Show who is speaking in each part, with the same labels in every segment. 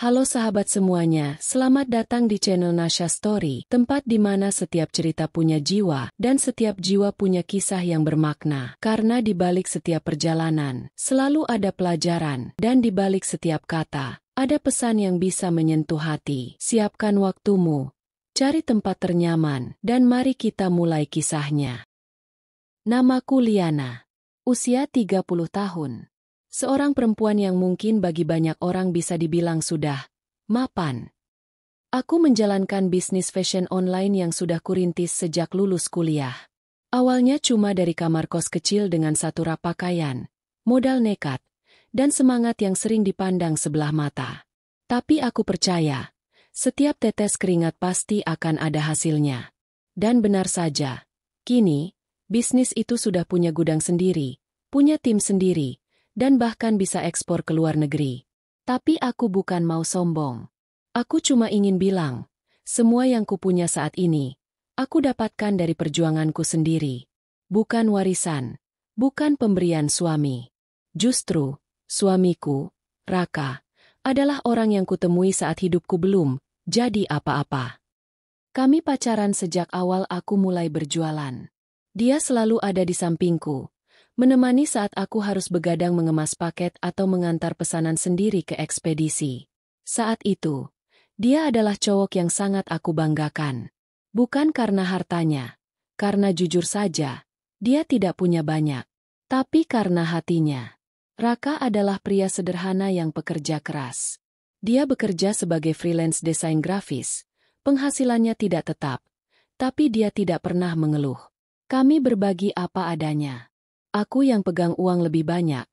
Speaker 1: Halo sahabat semuanya, selamat datang di channel Nasha Story, tempat di mana setiap cerita punya jiwa, dan setiap jiwa punya kisah yang bermakna. Karena di balik setiap perjalanan, selalu ada pelajaran, dan di balik setiap kata, ada pesan yang bisa menyentuh hati. Siapkan waktumu, cari tempat ternyaman, dan mari kita mulai kisahnya. Namaku Liana, usia 30 tahun. Seorang perempuan yang mungkin bagi banyak orang bisa dibilang sudah mapan. Aku menjalankan bisnis fashion online yang sudah kurintis sejak lulus kuliah. Awalnya cuma dari kamar kos kecil dengan satu rak pakaian, modal nekat, dan semangat yang sering dipandang sebelah mata. Tapi aku percaya, setiap tetes keringat pasti akan ada hasilnya. Dan benar saja, kini, bisnis itu sudah punya gudang sendiri, punya tim sendiri, dan bahkan bisa ekspor ke luar negeri. Tapi aku bukan mau sombong. Aku cuma ingin bilang, semua yang kupunya saat ini, aku dapatkan dari perjuanganku sendiri. Bukan warisan, bukan pemberian suami. Justru, suamiku, Raka, adalah orang yang kutemui saat hidupku belum jadi apa-apa. Kami pacaran sejak awal aku mulai berjualan. Dia selalu ada di sampingku, menemani saat aku harus begadang mengemas paket atau mengantar pesanan sendiri ke ekspedisi. Saat itu, dia adalah cowok yang sangat aku banggakan. Bukan karena hartanya, karena jujur saja, dia tidak punya banyak. Tapi karena hatinya. Raka adalah pria sederhana yang pekerja keras. Dia bekerja sebagai freelance desain grafis, penghasilannya tidak tetap, tapi dia tidak pernah mengeluh. Kami berbagi apa adanya. Aku yang pegang uang lebih banyak,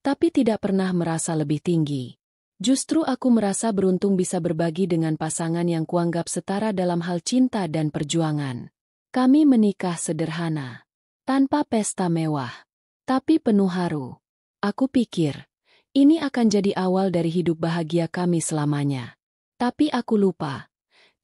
Speaker 1: tapi tidak pernah merasa lebih tinggi. Justru aku merasa beruntung bisa berbagi dengan pasangan yang kuanggap setara dalam hal cinta dan perjuangan. Kami menikah sederhana, tanpa pesta mewah, tapi penuh haru. Aku pikir, ini akan jadi awal dari hidup bahagia kami selamanya. Tapi aku lupa,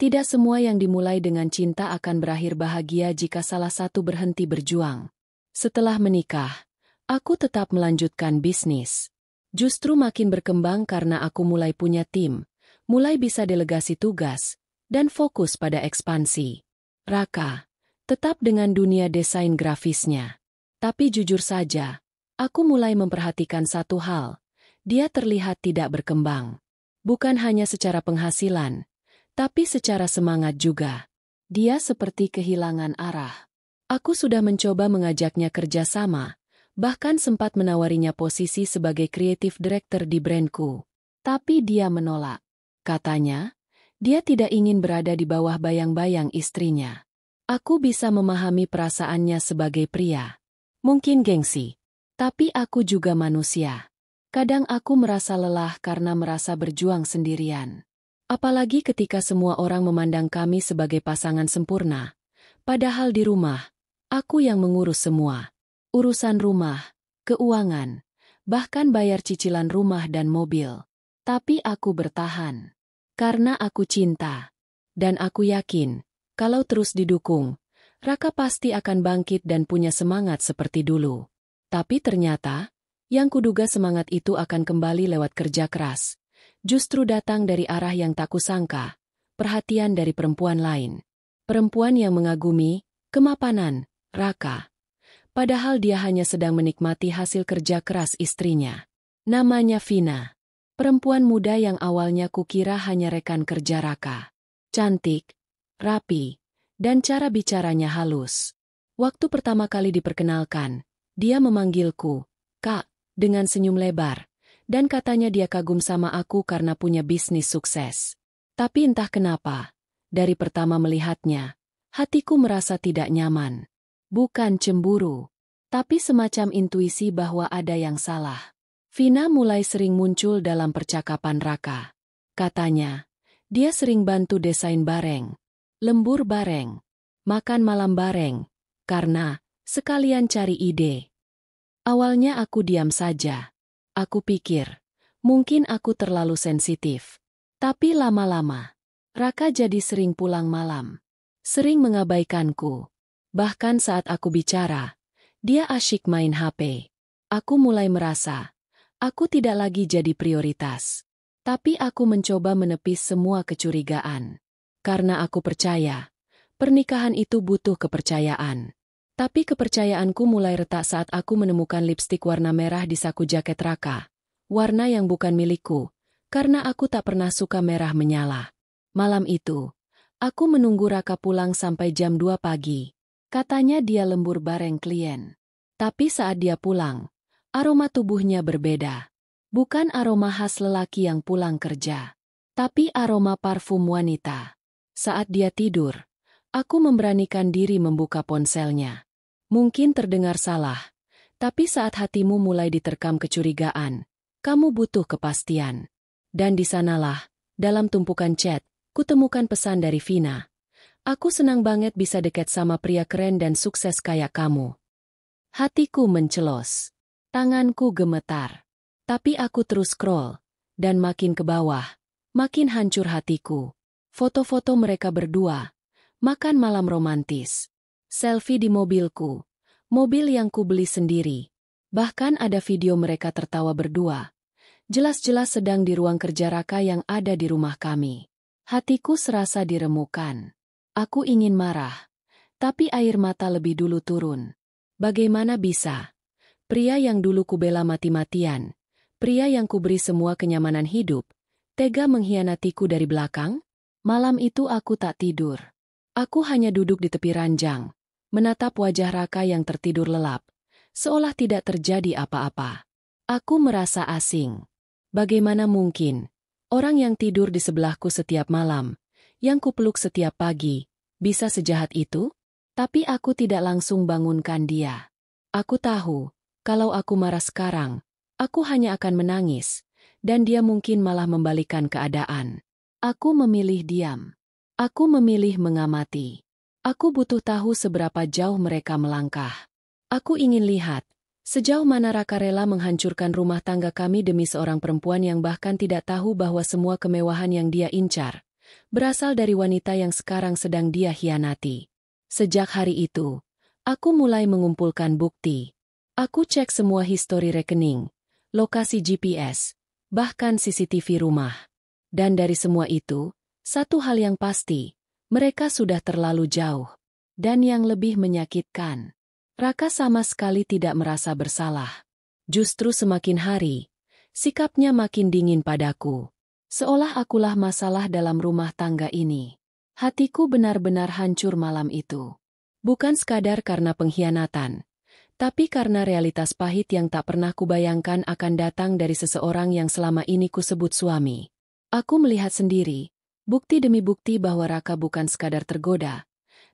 Speaker 1: tidak semua yang dimulai dengan cinta akan berakhir bahagia jika salah satu berhenti berjuang. Setelah menikah, aku tetap melanjutkan bisnis. Justru makin berkembang karena aku mulai punya tim, mulai bisa delegasi tugas, dan fokus pada ekspansi. Raka, tetap dengan dunia desain grafisnya. Tapi jujur saja, aku mulai memperhatikan satu hal, dia terlihat tidak berkembang. Bukan hanya secara penghasilan, tapi secara semangat juga. Dia seperti kehilangan arah. Aku sudah mencoba mengajaknya kerja sama, bahkan sempat menawarinya posisi sebagai creative director di brandku. Tapi dia menolak. Katanya, dia tidak ingin berada di bawah bayang-bayang istrinya. Aku bisa memahami perasaannya sebagai pria. Mungkin gengsi. Tapi aku juga manusia. Kadang aku merasa lelah karena merasa berjuang sendirian. Apalagi ketika semua orang memandang kami sebagai pasangan sempurna. Padahal di rumah, aku yang mengurus semua. Urusan rumah, keuangan, bahkan bayar cicilan rumah dan mobil. Tapi aku bertahan. Karena aku cinta. Dan aku yakin, kalau terus didukung, Raka pasti akan bangkit dan punya semangat seperti dulu. Tapi ternyata, yang kuduga semangat itu akan kembali lewat kerja keras. Justru datang dari arah yang tak kusangka, perhatian dari perempuan lain. Perempuan yang mengagumi kemapanan Raka. Padahal dia hanya sedang menikmati hasil kerja keras istrinya. Namanya Vina. Perempuan muda yang awalnya kukira hanya rekan kerja Raka. Cantik, rapi, dan cara bicaranya halus. Waktu pertama kali diperkenalkan, dia memanggilku, Kak, dengan senyum lebar, dan katanya dia kagum sama aku karena punya bisnis sukses. Tapi entah kenapa, dari pertama melihatnya, hatiku merasa tidak nyaman. Bukan cemburu, tapi semacam intuisi bahwa ada yang salah. Vina mulai sering muncul dalam percakapan Raka. Katanya, dia sering bantu desain bareng, lembur bareng, makan malam bareng, karena sekalian cari ide. Awalnya aku diam saja. Aku pikir, mungkin aku terlalu sensitif. Tapi lama-lama, Raka jadi sering pulang malam. Sering mengabaikanku. Bahkan saat aku bicara, dia asyik main HP. Aku mulai merasa, aku tidak lagi jadi prioritas. Tapi aku mencoba menepis semua kecurigaan. Karena aku percaya, pernikahan itu butuh kepercayaan. Tapi kepercayaanku mulai retak saat aku menemukan lipstik warna merah di saku jaket Raka. Warna yang bukan milikku, karena aku tak pernah suka merah menyala. Malam itu, aku menunggu Raka pulang sampai jam 2 pagi. Katanya dia lembur bareng klien. Tapi saat dia pulang, aroma tubuhnya berbeda. Bukan aroma khas lelaki yang pulang kerja, tapi aroma parfum wanita. Saat dia tidur, aku memberanikan diri membuka ponselnya. Mungkin terdengar salah, tapi saat hatimu mulai diterkam kecurigaan, kamu butuh kepastian. Dan di sanalah, dalam tumpukan chat, kutemukan pesan dari Vina. Aku senang banget bisa dekat sama pria keren dan sukses kayak kamu. Hatiku mencelos. Tanganku gemetar. Tapi aku terus scroll. Dan makin ke bawah, makin hancur hatiku. Foto-foto mereka berdua. Makan malam romantis. Selfie di mobilku. Mobil yang kubeli sendiri. Bahkan ada video mereka tertawa berdua. Jelas-jelas sedang di ruang kerja Raka yang ada di rumah kami. Hatiku serasa diremukan. Aku ingin marah. Tapi air mata lebih dulu turun. Bagaimana bisa? Pria yang dulu kubela mati-matian. Pria yang kuberi semua kenyamanan hidup. Tega mengkhianatiku dari belakang? Malam itu aku tak tidur. Aku hanya duduk di tepi ranjang, menatap wajah Raka yang tertidur lelap, seolah tidak terjadi apa-apa. Aku merasa asing. Bagaimana mungkin orang yang tidur di sebelahku setiap malam, yang kupeluk setiap pagi, bisa sejahat itu? Tapi aku tidak langsung bangunkan dia. Aku tahu, kalau aku marah sekarang, aku hanya akan menangis, dan dia mungkin malah membalikan keadaan. Aku memilih diam. Aku memilih mengamati. Aku butuh tahu seberapa jauh mereka melangkah. Aku ingin lihat, sejauh mana Raka rela menghancurkan rumah tangga kami demi seorang perempuan yang bahkan tidak tahu bahwa semua kemewahan yang dia incar berasal dari wanita yang sekarang sedang dia hianati. Sejak hari itu, aku mulai mengumpulkan bukti. Aku cek semua histori rekening, lokasi GPS, bahkan CCTV rumah. Dan dari semua itu, satu hal yang pasti, mereka sudah terlalu jauh. Dan yang lebih menyakitkan, Raka sama sekali tidak merasa bersalah. Justru semakin hari, sikapnya makin dingin padaku. Seolah akulah masalah dalam rumah tangga ini. Hatiku benar-benar hancur malam itu. Bukan sekadar karena pengkhianatan, tapi karena realitas pahit yang tak pernah kubayangkan akan datang dari seseorang yang selama ini kusebut suami. Aku melihat sendiri, bukti demi bukti bahwa Raka bukan sekadar tergoda,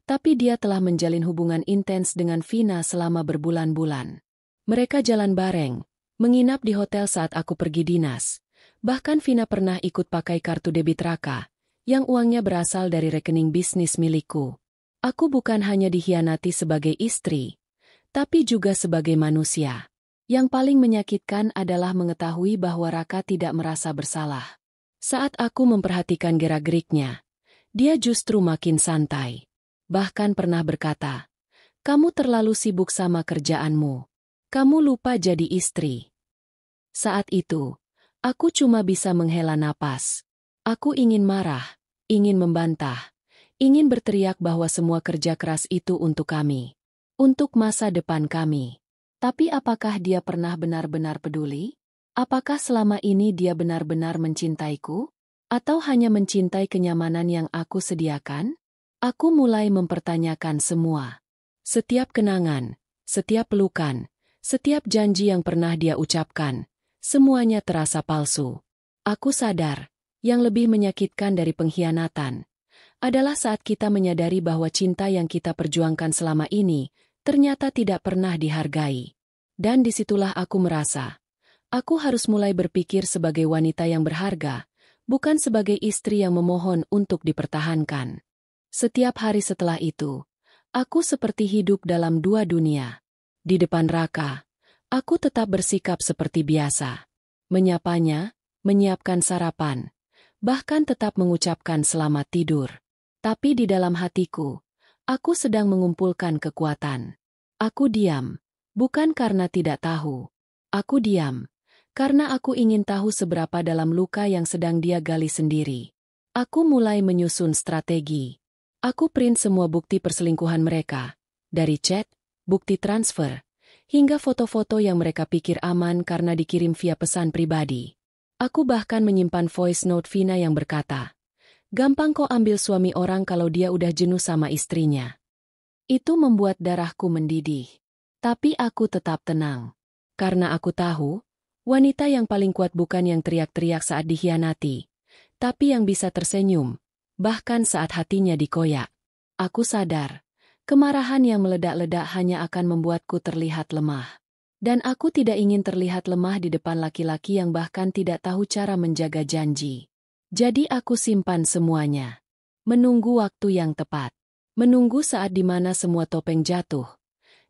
Speaker 1: tapi dia telah menjalin hubungan intens dengan Vina selama berbulan-bulan. Mereka jalan bareng, menginap di hotel saat aku pergi dinas. Bahkan Vina pernah ikut pakai kartu debit Raka, yang uangnya berasal dari rekening bisnis milikku. Aku bukan hanya dikhianati sebagai istri, tapi juga sebagai manusia. Yang paling menyakitkan adalah mengetahui bahwa Raka tidak merasa bersalah. Saat aku memperhatikan gerak-geriknya, dia justru makin santai. Bahkan pernah berkata, "Kamu terlalu sibuk sama kerjaanmu. Kamu lupa jadi istri." Saat itu, aku cuma bisa menghela napas. Aku ingin marah, ingin membantah, ingin berteriak bahwa semua kerja keras itu untuk kami. Untuk masa depan kami. Tapi apakah dia pernah benar-benar peduli? Apakah selama ini dia benar-benar mencintaiku? Atau hanya mencintai kenyamanan yang aku sediakan? Aku mulai mempertanyakan semua. Setiap kenangan, setiap pelukan, setiap janji yang pernah dia ucapkan, semuanya terasa palsu. Aku sadar, yang lebih menyakitkan dari pengkhianatan adalah saat kita menyadari bahwa cinta yang kita perjuangkan selama ini ternyata tidak pernah dihargai. Dan disitulah aku merasa, aku harus mulai berpikir sebagai wanita yang berharga, bukan sebagai istri yang memohon untuk dipertahankan. Setiap hari setelah itu, aku seperti hidup dalam dua dunia. Di depan Raka, aku tetap bersikap seperti biasa. Menyapanya, menyiapkan sarapan, bahkan tetap mengucapkan selamat tidur. Tapi di dalam hatiku, aku sedang mengumpulkan kekuatan. Aku diam, bukan karena tidak tahu. Aku diam, Karena aku ingin tahu seberapa dalam luka yang sedang dia gali sendiri. Aku mulai menyusun strategi. Aku print semua bukti perselingkuhan mereka. Dari chat, bukti transfer, hingga foto-foto yang mereka pikir aman karena dikirim via pesan pribadi. Aku bahkan menyimpan voice note Vina yang berkata, "Gampang kok ambil suami orang kalau dia udah jenuh sama istrinya." Itu membuat darahku mendidih. Tapi aku tetap tenang. Karena aku tahu, wanita yang paling kuat bukan yang teriak-teriak saat dikhianati, tapi yang bisa tersenyum, bahkan saat hatinya dikoyak. Aku sadar, kemarahan yang meledak-ledak hanya akan membuatku terlihat lemah. Dan aku tidak ingin terlihat lemah di depan laki-laki yang bahkan tidak tahu cara menjaga janji. Jadi aku simpan semuanya. Menunggu waktu yang tepat. Menunggu saat di mana semua topeng jatuh.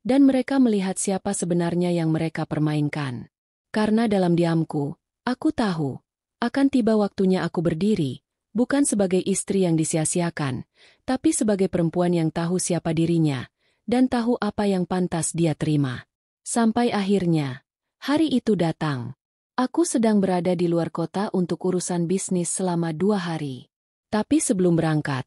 Speaker 1: Dan mereka melihat siapa sebenarnya yang mereka permainkan. Karena dalam diamku, aku tahu, akan tiba waktunya aku berdiri, bukan sebagai istri yang disia-siakan, tapi sebagai perempuan yang tahu siapa dirinya, dan tahu apa yang pantas dia terima. Sampai akhirnya, hari itu datang. Aku sedang berada di luar kota untuk urusan bisnis selama 2 hari. Tapi sebelum berangkat,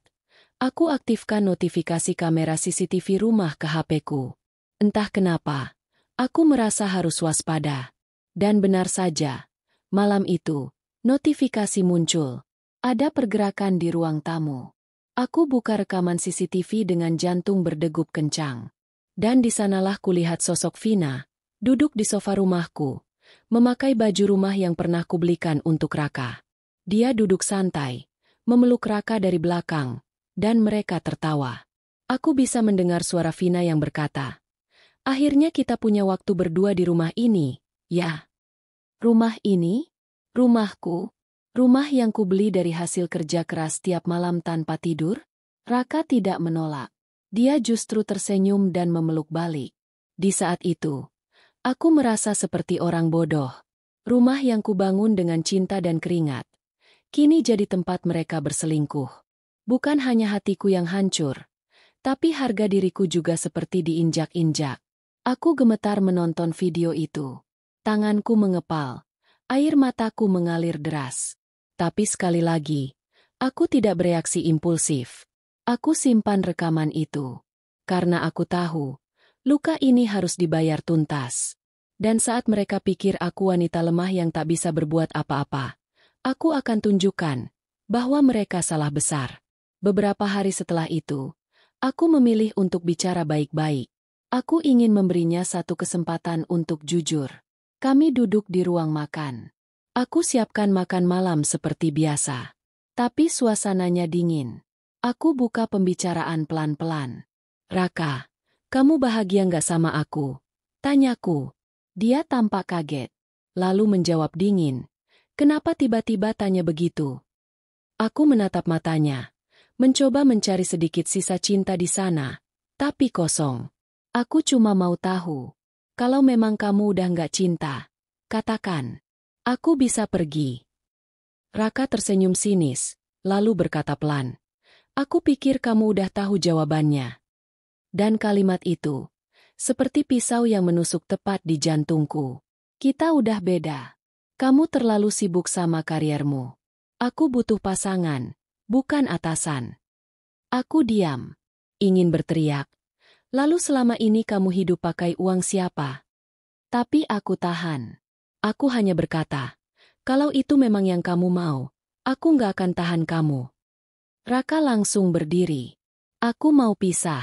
Speaker 1: aku aktifkan notifikasi kamera CCTV rumah ke HP-ku. Entah kenapa, aku merasa harus waspada. Dan benar saja, malam itu, notifikasi muncul. Ada pergerakan di ruang tamu. Aku buka rekaman CCTV dengan jantung berdegup kencang. Dan di sanalah kulihat sosok Vina, duduk di sofa rumahku, memakai baju rumah yang pernah kubelikan untuk Raka. Dia duduk santai, memeluk Raka dari belakang, dan mereka tertawa. Aku bisa mendengar suara Vina yang berkata, "Akhirnya kita punya waktu berdua di rumah ini, ya." Rumah ini? Rumahku? Rumah yang kubeli dari hasil kerja keras tiap malam tanpa tidur? Raka tidak menolak. Dia justru tersenyum dan memeluk balik. Di saat itu, aku merasa seperti orang bodoh. Rumah yang kubangun dengan cinta dan keringat, kini jadi tempat mereka berselingkuh. Bukan hanya hatiku yang hancur, tapi harga diriku juga seperti diinjak-injak. Aku gemetar menonton video itu. Tanganku mengepal, air mataku mengalir deras. Tapi sekali lagi, aku tidak bereaksi impulsif. Aku simpan rekaman itu. Karena aku tahu, luka ini harus dibayar tuntas. Dan saat mereka pikir aku wanita lemah yang tak bisa berbuat apa-apa, aku akan tunjukkan bahwa mereka salah besar. Beberapa hari setelah itu, aku memilih untuk bicara baik-baik. Aku ingin memberinya satu kesempatan untuk jujur. Kami duduk di ruang makan. Aku siapkan makan malam seperti biasa. Tapi suasananya dingin. Aku buka pembicaraan pelan-pelan. "Raka, kamu bahagia nggak sama aku?" Tanyaku. Dia tampak kaget. Lalu menjawab dingin. "Kenapa tiba-tiba tanya begitu?" Aku menatap matanya. Mencoba mencari sedikit sisa cinta di sana. Tapi kosong. "Aku cuma mau tahu. Kalau memang kamu udah nggak cinta, katakan. Aku bisa pergi." Raka tersenyum sinis, lalu berkata pelan, "Aku pikir kamu udah tahu jawabannya." Dan kalimat itu, seperti pisau yang menusuk tepat di jantungku. "Kita udah beda. Kamu terlalu sibuk sama kariermu. Aku butuh pasangan, bukan atasan." Aku diam. Ingin berteriak. "Lalu selama ini kamu hidup pakai uang siapa?" Tapi aku tahan. Aku hanya berkata, "Kalau itu memang yang kamu mau, aku nggak akan tahan kamu." Raka langsung berdiri. "Aku mau pisah.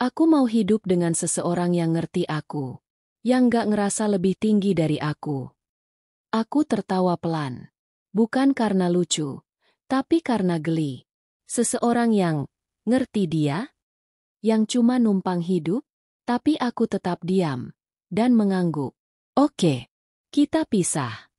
Speaker 1: Aku mau hidup dengan seseorang yang ngerti aku. Yang nggak ngerasa lebih tinggi dari aku." Aku tertawa pelan. Bukan karena lucu, tapi karena geli. Seseorang yang ngerti dia? Yang cuma numpang hidup? Tapi aku tetap diam dan mengangguk. "Oke, kita pisah."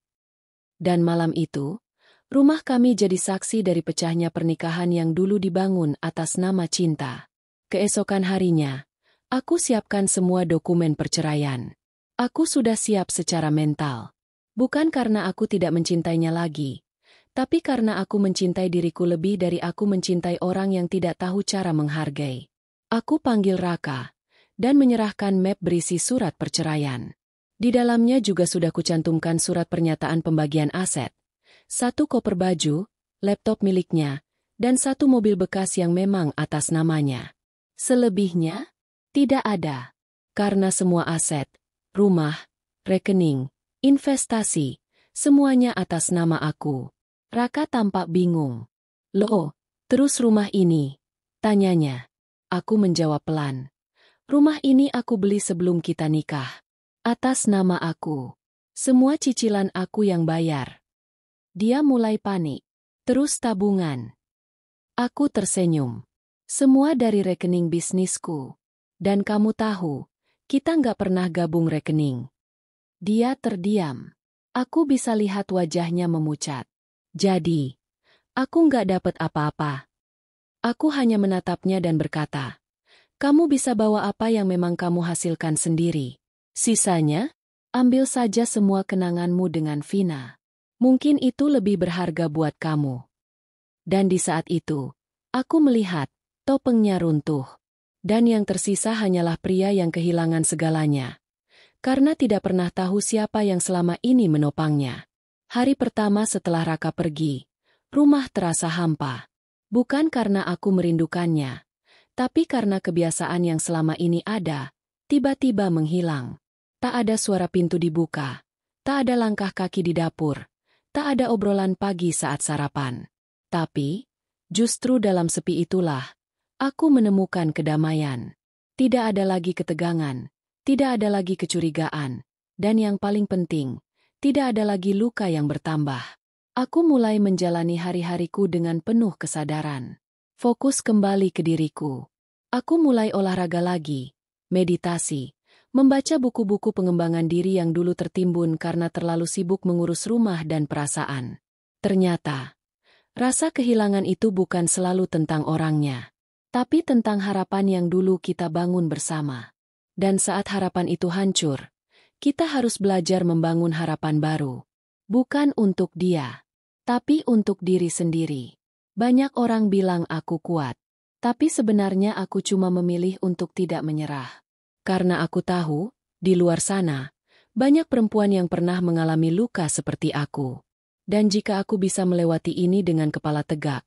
Speaker 1: Dan malam itu, rumah kami jadi saksi dari pecahnya pernikahan yang dulu dibangun atas nama cinta. Keesokan harinya, aku siapkan semua dokumen perceraian. Aku sudah siap secara mental. Bukan karena aku tidak mencintainya lagi, tapi karena aku mencintai diriku lebih dari aku mencintai orang yang tidak tahu cara menghargai. Aku panggil Raka dan menyerahkan map berisi surat perceraian. Di dalamnya juga sudah kucantumkan surat pernyataan pembagian aset, 1 koper baju, laptop miliknya, dan 1 mobil bekas yang memang atas namanya. Selebihnya, tidak ada. Karena semua aset, rumah, rekening, investasi, semuanya atas nama aku. Raka tampak bingung. Loh, terus rumah ini? Tanyanya. Aku menjawab pelan. Rumah ini aku beli sebelum kita nikah. Atas nama aku. Semua cicilan aku yang bayar. Dia mulai panik. Terus tabungan. Aku tersenyum. Semua dari rekening bisnisku. Dan kamu tahu, kita nggak pernah gabung rekening. Dia terdiam. Aku bisa lihat wajahnya memucat. Jadi, aku nggak dapat apa-apa. Aku hanya menatapnya dan berkata, kamu bisa bawa apa yang memang kamu hasilkan sendiri. Sisanya, ambil saja semua kenanganmu dengan Vina. Mungkin itu lebih berharga buat kamu. Dan di saat itu, aku melihat topengnya runtuh. Dan yang tersisa hanyalah pria yang kehilangan segalanya. Karena tidak pernah tahu siapa yang selama ini menopangnya. Hari pertama setelah Raka pergi, rumah terasa hampa. Bukan karena aku merindukannya, tapi karena kebiasaan yang selama ini ada, tiba-tiba menghilang. Tak ada suara pintu dibuka, tak ada langkah kaki di dapur, tak ada obrolan pagi saat sarapan. Tapi, justru dalam sepi itulah, aku menemukan kedamaian. Tidak ada lagi ketegangan, tidak ada lagi kecurigaan, dan yang paling penting, tidak ada lagi luka yang bertambah. Aku mulai menjalani hari-hariku dengan penuh kesadaran. Fokus kembali ke diriku. Aku mulai olahraga lagi, meditasi, membaca buku-buku pengembangan diri yang dulu tertimbun karena terlalu sibuk mengurus rumah dan perasaan. Ternyata, rasa kehilangan itu bukan selalu tentang orangnya, tapi tentang harapan yang dulu kita bangun bersama. Dan saat harapan itu hancur, kita harus belajar membangun harapan baru. Bukan untuk dia, tapi untuk diri sendiri. Banyak orang bilang aku kuat, tapi sebenarnya aku cuma memilih untuk tidak menyerah. Karena aku tahu, di luar sana, banyak perempuan yang pernah mengalami luka seperti aku. Dan jika aku bisa melewati ini dengan kepala tegak,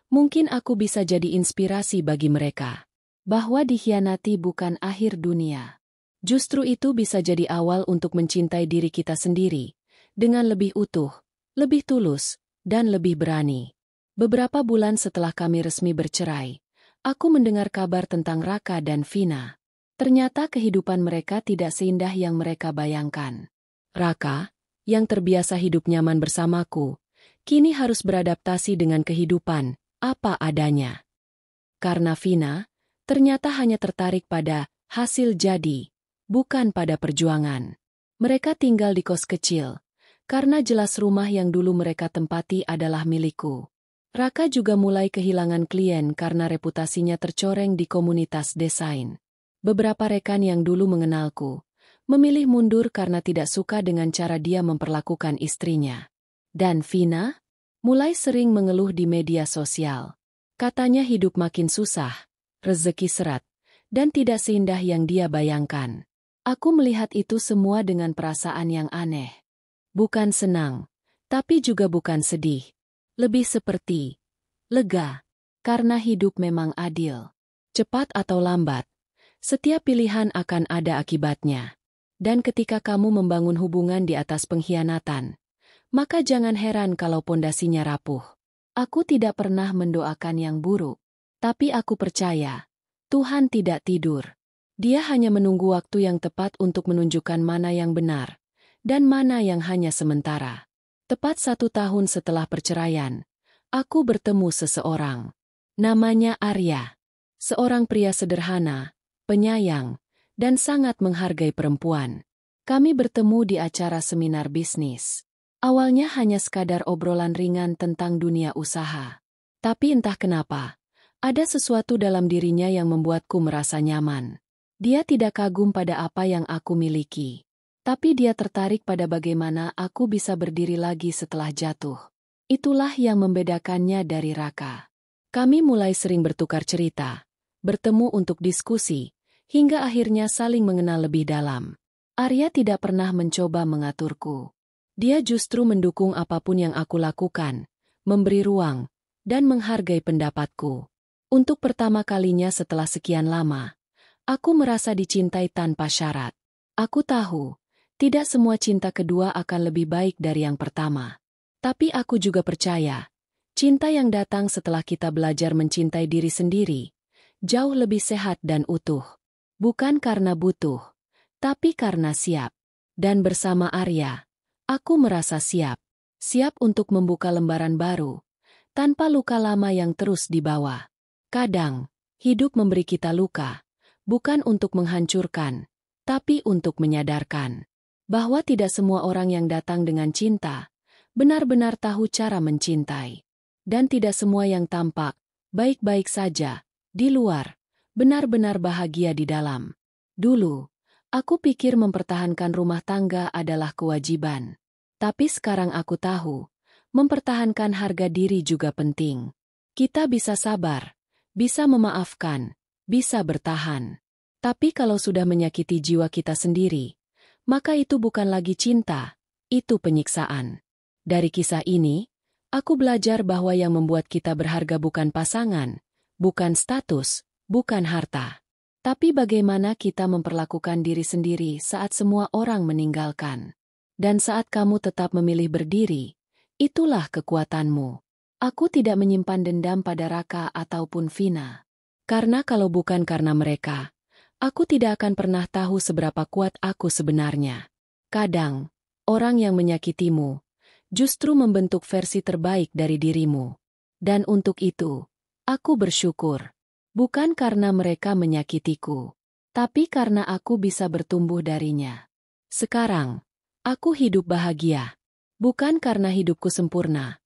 Speaker 1: mungkin aku bisa jadi inspirasi bagi mereka. Bahwa dikhianati bukan akhir dunia. Justru itu bisa jadi awal untuk mencintai diri kita sendiri, dengan lebih utuh, lebih tulus, dan lebih berani. Beberapa bulan setelah kami resmi bercerai, aku mendengar kabar tentang Raka dan Vina. Ternyata kehidupan mereka tidak seindah yang mereka bayangkan. Raka, yang terbiasa hidup nyaman bersamaku, kini harus beradaptasi dengan kehidupan, apa adanya. Karena Vina, ternyata hanya tertarik pada hasil jadi, bukan pada perjuangan. Mereka tinggal di kos kecil, karena jelas rumah yang dulu mereka tempati adalah milikku. Raka juga mulai kehilangan klien karena reputasinya tercoreng di komunitas desain. Beberapa rekan yang dulu mengenalku, memilih mundur karena tidak suka dengan cara dia memperlakukan istrinya. Dan Vina, mulai sering mengeluh di media sosial. Katanya hidup makin susah, rezeki seret, dan tidak seindah yang dia bayangkan. Aku melihat itu semua dengan perasaan yang aneh. Bukan senang, tapi juga bukan sedih. Lebih seperti lega, karena hidup memang adil. Cepat atau lambat, setiap pilihan akan ada akibatnya. Dan ketika kamu membangun hubungan di atas pengkhianatan, maka jangan heran kalau pondasinya rapuh. Aku tidak pernah mendoakan yang buruk, tapi aku percaya, Tuhan tidak tidur. Dia hanya menunggu waktu yang tepat untuk menunjukkan mana yang benar, dan mana yang hanya sementara. Tepat 1 tahun setelah perceraian, aku bertemu seseorang. Namanya Arya. Seorang pria sederhana, penyayang, dan sangat menghargai perempuan. Kami bertemu di acara seminar bisnis. Awalnya hanya sekadar obrolan ringan tentang dunia usaha. Tapi entah kenapa, ada sesuatu dalam dirinya yang membuatku merasa nyaman. Dia tidak kagum pada apa yang aku miliki. Tapi dia tertarik pada bagaimana aku bisa berdiri lagi setelah jatuh. Itulah yang membedakannya dari Raka. Kami mulai sering bertukar cerita, bertemu untuk diskusi, hingga akhirnya saling mengenal lebih dalam. Arya tidak pernah mencoba mengaturku. Dia justru mendukung apapun yang aku lakukan, memberi ruang, dan menghargai pendapatku. Untuk pertama kalinya setelah sekian lama, aku merasa dicintai tanpa syarat. Aku tahu, tidak semua cinta kedua akan lebih baik dari yang pertama. Tapi aku juga percaya, cinta yang datang setelah kita belajar mencintai diri sendiri, jauh lebih sehat dan utuh. Bukan karena butuh, tapi karena siap. Dan bersama Arya, aku merasa siap. Siap untuk membuka lembaran baru, tanpa luka lama yang terus dibawa. Kadang, hidup memberi kita luka, bukan untuk menghancurkan, tapi untuk menyadarkan bahwa tidak semua orang yang datang dengan cinta benar-benar tahu cara mencintai. Dan tidak semua yang tampak baik-baik saja di luar benar-benar bahagia di dalam. Dulu, aku pikir mempertahankan rumah tangga adalah kewajiban. Tapi sekarang aku tahu, mempertahankan harga diri juga penting. Kita bisa sabar, bisa memaafkan, bisa bertahan. Tapi kalau sudah menyakiti jiwa kita sendiri, maka itu bukan lagi cinta, itu penyiksaan. Dari kisah ini, aku belajar bahwa yang membuat kita berharga bukan pasangan, bukan status, bukan harta. Tapi bagaimana kita memperlakukan diri sendiri saat semua orang meninggalkan. Dan saat kamu tetap memilih berdiri, itulah kekuatanmu. Aku tidak menyimpan dendam pada Raka ataupun Vina. Karena kalau bukan karena mereka, aku tidak akan pernah tahu seberapa kuat aku sebenarnya. Kadang, orang yang menyakitimu justru membentuk versi terbaik dari dirimu. Dan untuk itu, aku bersyukur. Bukan karena mereka menyakitiku, tapi karena aku bisa bertumbuh darinya. Sekarang, aku hidup bahagia. Bukan karena hidupku sempurna,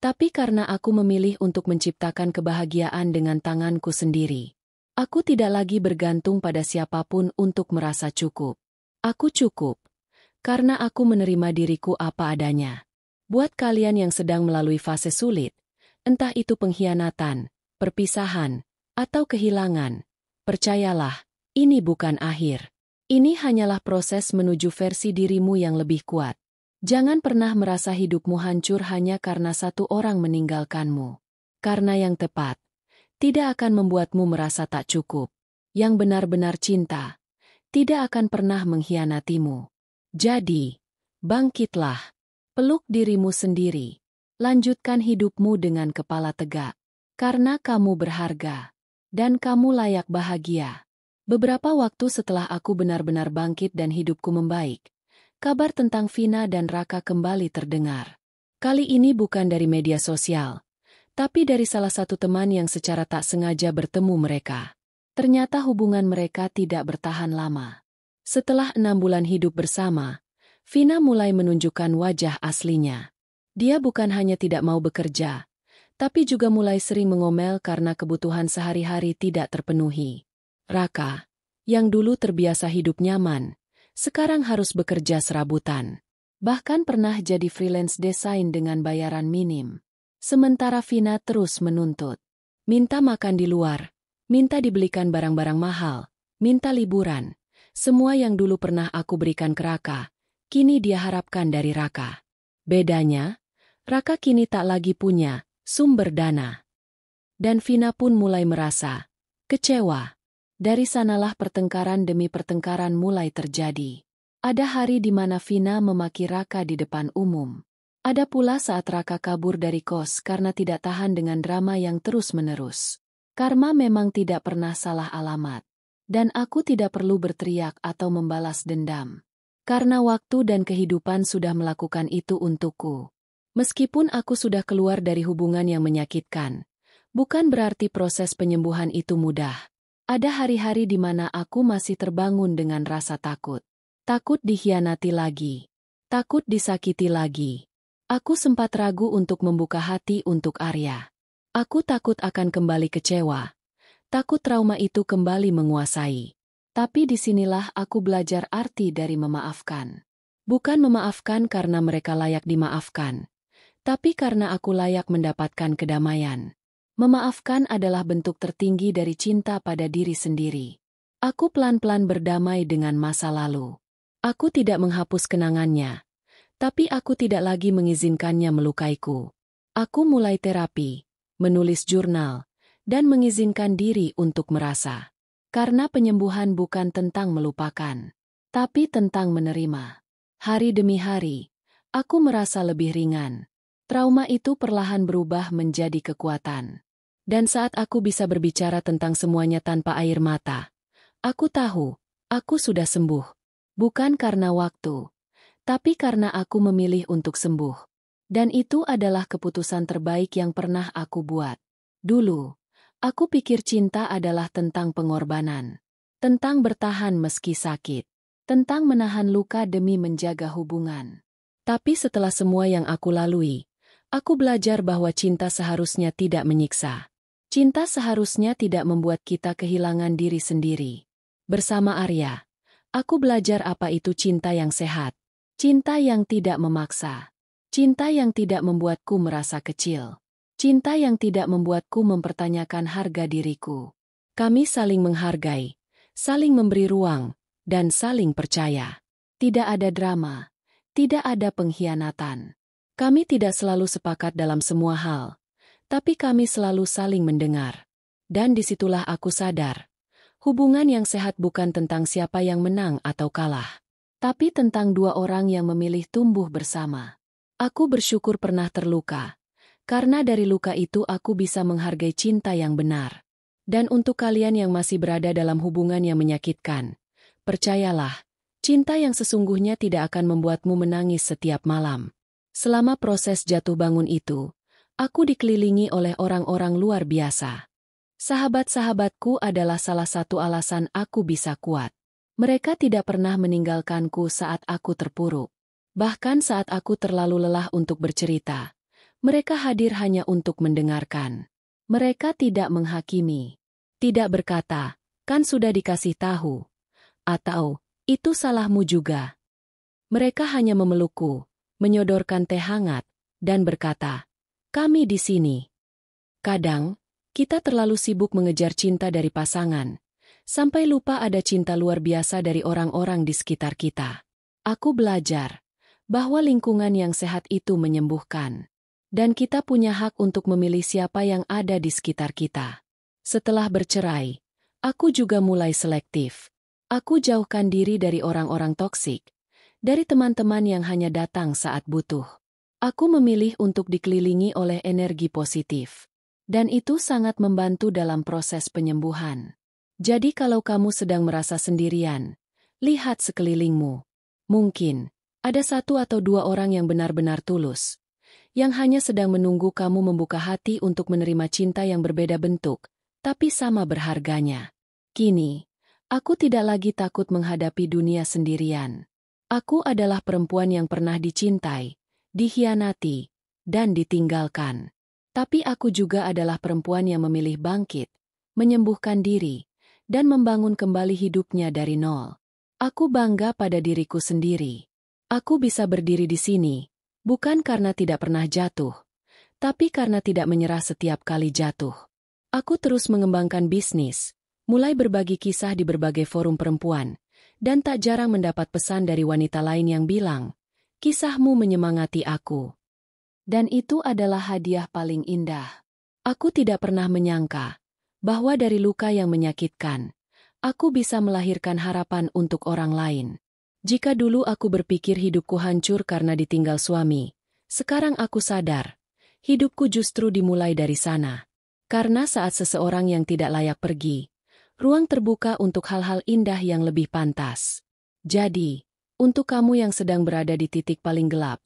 Speaker 1: tapi karena aku memilih untuk menciptakan kebahagiaan dengan tanganku sendiri. Aku tidak lagi bergantung pada siapapun untuk merasa cukup. Aku cukup, karena aku menerima diriku apa adanya. Buat kalian yang sedang melalui fase sulit, entah itu pengkhianatan, perpisahan, atau kehilangan, percayalah, ini bukan akhir. Ini hanyalah proses menuju versi dirimu yang lebih kuat. Jangan pernah merasa hidupmu hancur hanya karena satu orang meninggalkanmu. Karena yang tepat, tidak akan membuatmu merasa tak cukup. Yang benar-benar cinta, tidak akan pernah mengkhianatimu. Jadi, bangkitlah, peluk dirimu sendiri, lanjutkan hidupmu dengan kepala tegak. Karena kamu berharga. Dan kamu layak bahagia. Beberapa waktu setelah aku benar-benar bangkit dan hidupku membaik, kabar tentang Vina dan Raka kembali terdengar. Kali ini bukan dari media sosial, tapi dari salah satu teman yang secara tak sengaja bertemu mereka. Ternyata hubungan mereka tidak bertahan lama. Setelah 6 bulan hidup bersama, Vina mulai menunjukkan wajah aslinya. Dia bukan hanya tidak mau bekerja, tapi juga mulai sering mengomel karena kebutuhan sehari-hari tidak terpenuhi. Raka, yang dulu terbiasa hidup nyaman, sekarang harus bekerja serabutan. Bahkan pernah jadi freelance desain dengan bayaran minim. Sementara Vina terus menuntut. Minta makan di luar, minta dibelikan barang-barang mahal, minta liburan. Semua yang dulu pernah aku berikan ke Raka, kini dia harapkan dari Raka. Bedanya, Raka kini tak lagi punya sumber dana. Dan Vina pun mulai merasa kecewa. Dari sanalah pertengkaran demi pertengkaran mulai terjadi. Ada hari di mana Vina memaki Raka di depan umum. Ada pula saat Raka kabur dari kos karena tidak tahan dengan drama yang terus-menerus. Karma memang tidak pernah salah alamat. Dan aku tidak perlu berteriak atau membalas dendam. Karena waktu dan kehidupan sudah melakukan itu untukku. Meskipun aku sudah keluar dari hubungan yang menyakitkan, bukan berarti proses penyembuhan itu mudah. Ada hari-hari di mana aku masih terbangun dengan rasa takut. Takut dikhianati lagi. Takut disakiti lagi. Aku sempat ragu untuk membuka hati untuk Arya. Aku takut akan kembali kecewa. Takut trauma itu kembali menguasai. Tapi disinilah aku belajar arti dari memaafkan. Bukan memaafkan karena mereka layak dimaafkan, tapi karena aku layak mendapatkan kedamaian. Memaafkan adalah bentuk tertinggi dari cinta pada diri sendiri. Aku pelan-pelan berdamai dengan masa lalu. Aku tidak menghapus kenangannya, tapi aku tidak lagi mengizinkannya melukaiku. Aku mulai terapi, menulis jurnal, dan mengizinkan diri untuk merasa. Karena penyembuhan bukan tentang melupakan, tapi tentang menerima. Hari demi hari, aku merasa lebih ringan. Trauma itu perlahan berubah menjadi kekuatan. Dan saat aku bisa berbicara tentang semuanya tanpa air mata, aku tahu, aku sudah sembuh. Bukan karena waktu, tapi karena aku memilih untuk sembuh. Dan itu adalah keputusan terbaik yang pernah aku buat. Dulu, aku pikir cinta adalah tentang pengorbanan. Tentang bertahan meski sakit. Tentang menahan luka demi menjaga hubungan. Tapi setelah semua yang aku lalui, aku belajar bahwa cinta seharusnya tidak menyiksa. Cinta seharusnya tidak membuat kita kehilangan diri sendiri. Bersama Arya, aku belajar apa itu cinta yang sehat. Cinta yang tidak memaksa. Cinta yang tidak membuatku merasa kecil. Cinta yang tidak membuatku mempertanyakan harga diriku. Kami saling menghargai, saling memberi ruang, dan saling percaya. Tidak ada drama, tidak ada pengkhianatan. Kami tidak selalu sepakat dalam semua hal, tapi kami selalu saling mendengar. Dan disitulah aku sadar, hubungan yang sehat bukan tentang siapa yang menang atau kalah, tapi tentang dua orang yang memilih tumbuh bersama. Aku bersyukur pernah terluka, karena dari luka itu aku bisa menghargai cinta yang benar. Dan untuk kalian yang masih berada dalam hubungan yang menyakitkan, percayalah, cinta yang sesungguhnya tidak akan membuatmu menangis setiap malam. Selama proses jatuh bangun itu, aku dikelilingi oleh orang-orang luar biasa. Sahabat-sahabatku adalah salah satu alasan aku bisa kuat. Mereka tidak pernah meninggalkanku saat aku terpuruk. Bahkan saat aku terlalu lelah untuk bercerita, mereka hadir hanya untuk mendengarkan. Mereka tidak menghakimi. Tidak berkata, kan sudah dikasih tahu. Atau, itu salahmu juga. Mereka hanya memelukku, menyodorkan teh hangat, dan berkata, kami di sini. Kadang, kita terlalu sibuk mengejar cinta dari pasangan, sampai lupa ada cinta luar biasa dari orang-orang di sekitar kita. Aku belajar bahwa lingkungan yang sehat itu menyembuhkan. Dan kita punya hak untuk memilih siapa yang ada di sekitar kita. Setelah bercerai, aku juga mulai selektif. Aku jauhkan diri dari orang-orang toksik, dari teman-teman yang hanya datang saat butuh. Aku memilih untuk dikelilingi oleh energi positif. Dan itu sangat membantu dalam proses penyembuhan. Jadi kalau kamu sedang merasa sendirian, lihat sekelilingmu. Mungkin, ada satu atau dua orang yang benar-benar tulus, yang hanya sedang menunggu kamu membuka hati untuk menerima cinta yang berbeda bentuk, tapi sama berharganya. Kini, aku tidak lagi takut menghadapi dunia sendirian. Aku adalah perempuan yang pernah dicintai, dikhianati, dan ditinggalkan. Tapi aku juga adalah perempuan yang memilih bangkit, menyembuhkan diri, dan membangun kembali hidupnya dari nol. Aku bangga pada diriku sendiri. Aku bisa berdiri di sini, bukan karena tidak pernah jatuh, tapi karena tidak menyerah setiap kali jatuh. Aku terus mengembangkan bisnis, mulai berbagi kisah di berbagai forum perempuan, dan tak jarang mendapat pesan dari wanita lain yang bilang, kisahmu menyemangati aku. Dan itu adalah hadiah paling indah. Aku tidak pernah menyangka bahwa dari luka yang menyakitkan, aku bisa melahirkan harapan untuk orang lain. Jika dulu aku berpikir hidupku hancur karena ditinggal suami, sekarang aku sadar, hidupku justru dimulai dari sana. Karena saat seseorang yang tidak layak pergi, ruang terbuka untuk hal-hal indah yang lebih pantas. Jadi, untuk kamu yang sedang berada di titik paling gelap,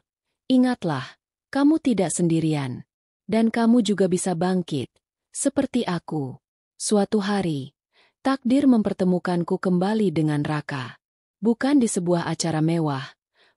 Speaker 1: ingatlah, kamu tidak sendirian. Dan kamu juga bisa bangkit, seperti aku. Suatu hari, takdir mempertemukanku kembali dengan Raka. Bukan di sebuah acara mewah,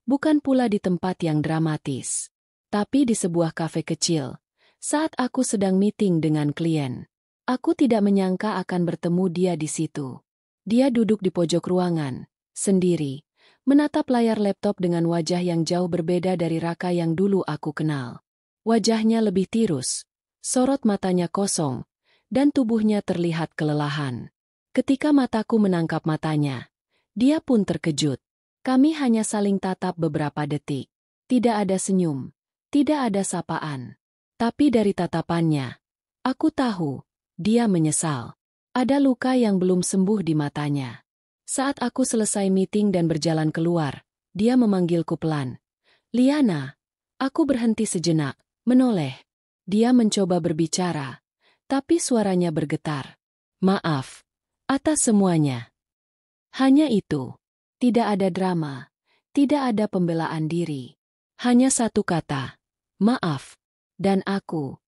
Speaker 1: bukan pula di tempat yang dramatis, tapi di sebuah kafe kecil, saat aku sedang meeting dengan klien. Aku tidak menyangka akan bertemu dia di situ. Dia duduk di pojok ruangan, sendiri, menatap layar laptop dengan wajah yang jauh berbeda dari Raka yang dulu aku kenal. Wajahnya lebih tirus, sorot matanya kosong, dan tubuhnya terlihat kelelahan. Ketika mataku menangkap matanya, dia pun terkejut. Kami hanya saling tatap beberapa detik. Tidak ada senyum, tidak ada sapaan. Tapi dari tatapannya, aku tahu, dia menyesal. Ada luka yang belum sembuh di matanya. Saat aku selesai meeting dan berjalan keluar, dia memanggilku pelan. Liana, aku berhenti sejenak, menoleh. Dia mencoba berbicara, tapi suaranya bergetar. Maaf, atas semuanya. Hanya itu. Tidak ada drama, tidak ada pembelaan diri. Hanya satu kata, maaf. Dan aku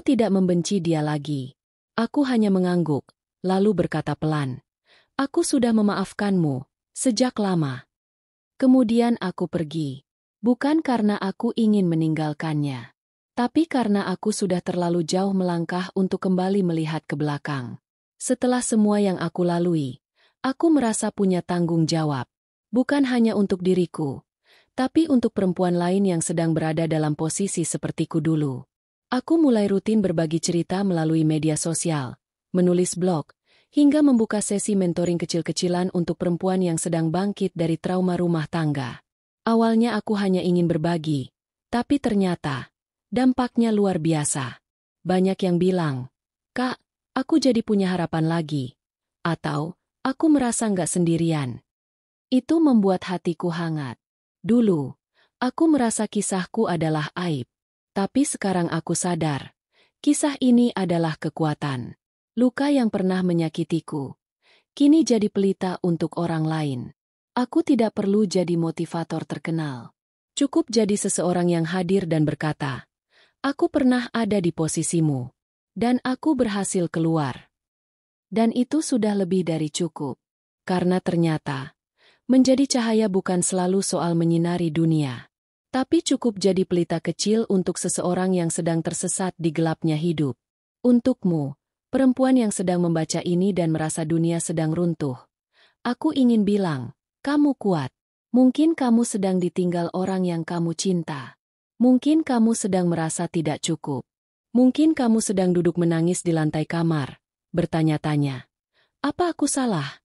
Speaker 1: tidak membenci dia lagi. Aku hanya mengangguk, lalu berkata pelan. Aku sudah memaafkanmu, sejak lama. Kemudian aku pergi. Bukan karena aku ingin meninggalkannya. Tapi karena aku sudah terlalu jauh melangkah untuk kembali melihat ke belakang. Setelah semua yang aku lalui, aku merasa punya tanggung jawab. Bukan hanya untuk diriku, tapi untuk perempuan lain yang sedang berada dalam posisi sepertiku dulu. Aku mulai rutin berbagi cerita melalui media sosial, menulis blog, hingga membuka sesi mentoring kecil-kecilan untuk perempuan yang sedang bangkit dari trauma rumah tangga. Awalnya aku hanya ingin berbagi, tapi ternyata dampaknya luar biasa. Banyak yang bilang, "Kak, aku jadi punya harapan lagi." Atau, "Aku merasa nggak sendirian." Itu membuat hatiku hangat. Dulu, aku merasa kisahku adalah aib. Tapi sekarang aku sadar, kisah ini adalah kekuatan. Luka yang pernah menyakitiku, kini jadi pelita untuk orang lain. Aku tidak perlu jadi motivator terkenal. Cukup jadi seseorang yang hadir dan berkata, aku pernah ada di posisimu. Dan aku berhasil keluar. Dan itu sudah lebih dari cukup. Karena ternyata, menjadi cahaya bukan selalu soal menyinari dunia. Tapi cukup jadi pelita kecil untuk seseorang yang sedang tersesat di gelapnya hidup. Untukmu, perempuan yang sedang membaca ini dan merasa dunia sedang runtuh. Aku ingin bilang, kamu kuat. Mungkin kamu sedang ditinggal orang yang kamu cinta. Mungkin kamu sedang merasa tidak cukup. Mungkin kamu sedang duduk menangis di lantai kamar, bertanya-tanya, apa aku salah?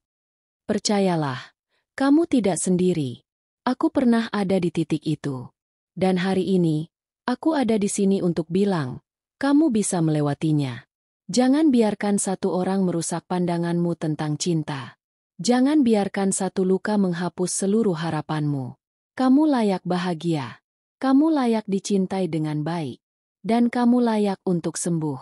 Speaker 1: Percayalah, kamu tidak sendiri. Aku pernah ada di titik itu. Dan hari ini, aku ada di sini untuk bilang, kamu bisa melewatinya. Jangan biarkan satu orang merusak pandanganmu tentang cinta. Jangan biarkan satu luka menghapus seluruh harapanmu. Kamu layak bahagia. Kamu layak dicintai dengan baik. Dan kamu layak untuk sembuh.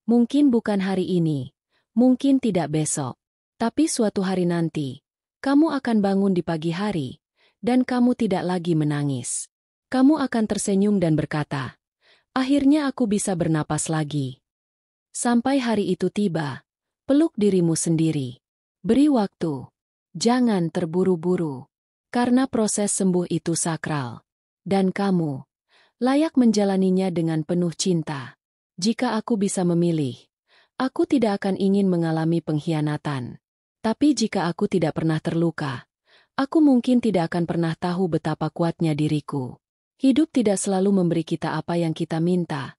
Speaker 1: Mungkin bukan hari ini, mungkin tidak besok. Tapi suatu hari nanti, kamu akan bangun di pagi hari, dan kamu tidak lagi menangis. Kamu akan tersenyum dan berkata, akhirnya aku bisa bernapas lagi. Sampai hari itu tiba, peluk dirimu sendiri. Beri waktu. Jangan terburu-buru. Karena proses sembuh itu sakral. Dan kamu layak menjalaninya dengan penuh cinta. Jika aku bisa memilih, aku tidak akan ingin mengalami pengkhianatan. Tapi jika aku tidak pernah terluka, aku mungkin tidak akan pernah tahu betapa kuatnya diriku. Hidup tidak selalu memberi kita apa yang kita minta,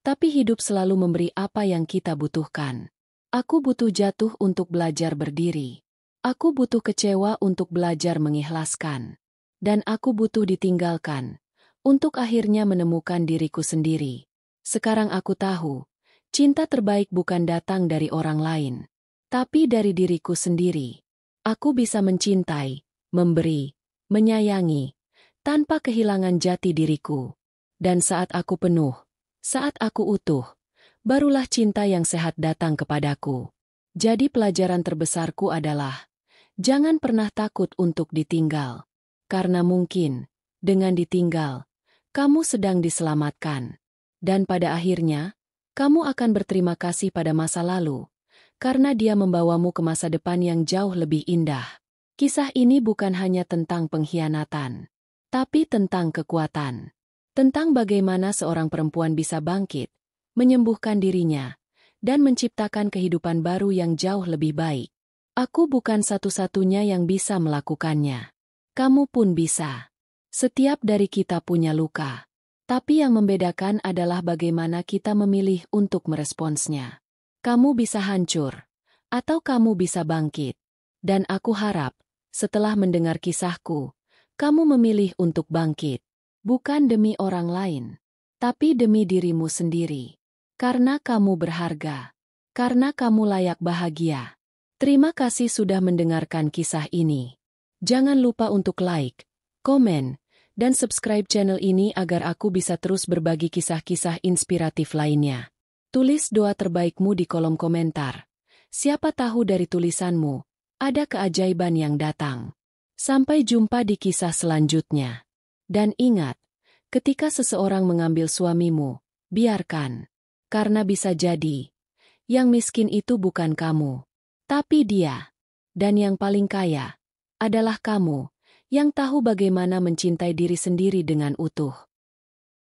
Speaker 1: tapi hidup selalu memberi apa yang kita butuhkan. Aku butuh jatuh untuk belajar berdiri. Aku butuh kecewa untuk belajar mengikhlaskan. Dan aku butuh ditinggalkan, untuk akhirnya menemukan diriku sendiri. Sekarang aku tahu, cinta terbaik bukan datang dari orang lain, tapi dari diriku sendiri. Aku bisa mencintai, memberi, menyayangi, tanpa kehilangan jati diriku. Dan saat aku penuh, saat aku utuh, barulah cinta yang sehat datang kepadaku. Jadi pelajaran terbesarku adalah, jangan pernah takut untuk ditinggal. Karena mungkin, dengan ditinggal, kamu sedang diselamatkan. Dan pada akhirnya, kamu akan berterima kasih pada masa lalu, karena dia membawamu ke masa depan yang jauh lebih indah. Kisah ini bukan hanya tentang pengkhianatan, tapi tentang kekuatan. Tentang bagaimana seorang perempuan bisa bangkit, menyembuhkan dirinya, dan menciptakan kehidupan baru yang jauh lebih baik. Aku bukan satu-satunya yang bisa melakukannya. Kamu pun bisa. Setiap dari kita punya luka. Tapi yang membedakan adalah bagaimana kita memilih untuk meresponsnya. Kamu bisa hancur, atau kamu bisa bangkit. Dan aku harap, setelah mendengar kisahku, Kamu memilih untuk bangkit, bukan demi orang lain, tapi demi dirimu sendiri. Karena kamu berharga, karena kamu layak bahagia. Terima kasih sudah mendengarkan kisah ini. Jangan lupa untuk like, komen, dan subscribe channel ini agar aku bisa terus berbagi kisah-kisah inspiratif lainnya. Tulis doa terbaikmu di kolom komentar. Siapa tahu dari tulisanmu, ada keajaiban yang datang. Sampai jumpa di kisah selanjutnya. Dan ingat, ketika seseorang mengambil suamimu, biarkan. Karena bisa jadi, yang miskin itu bukan kamu, tapi dia. Dan yang paling kaya adalah kamu, yang tahu bagaimana mencintai diri sendiri dengan utuh.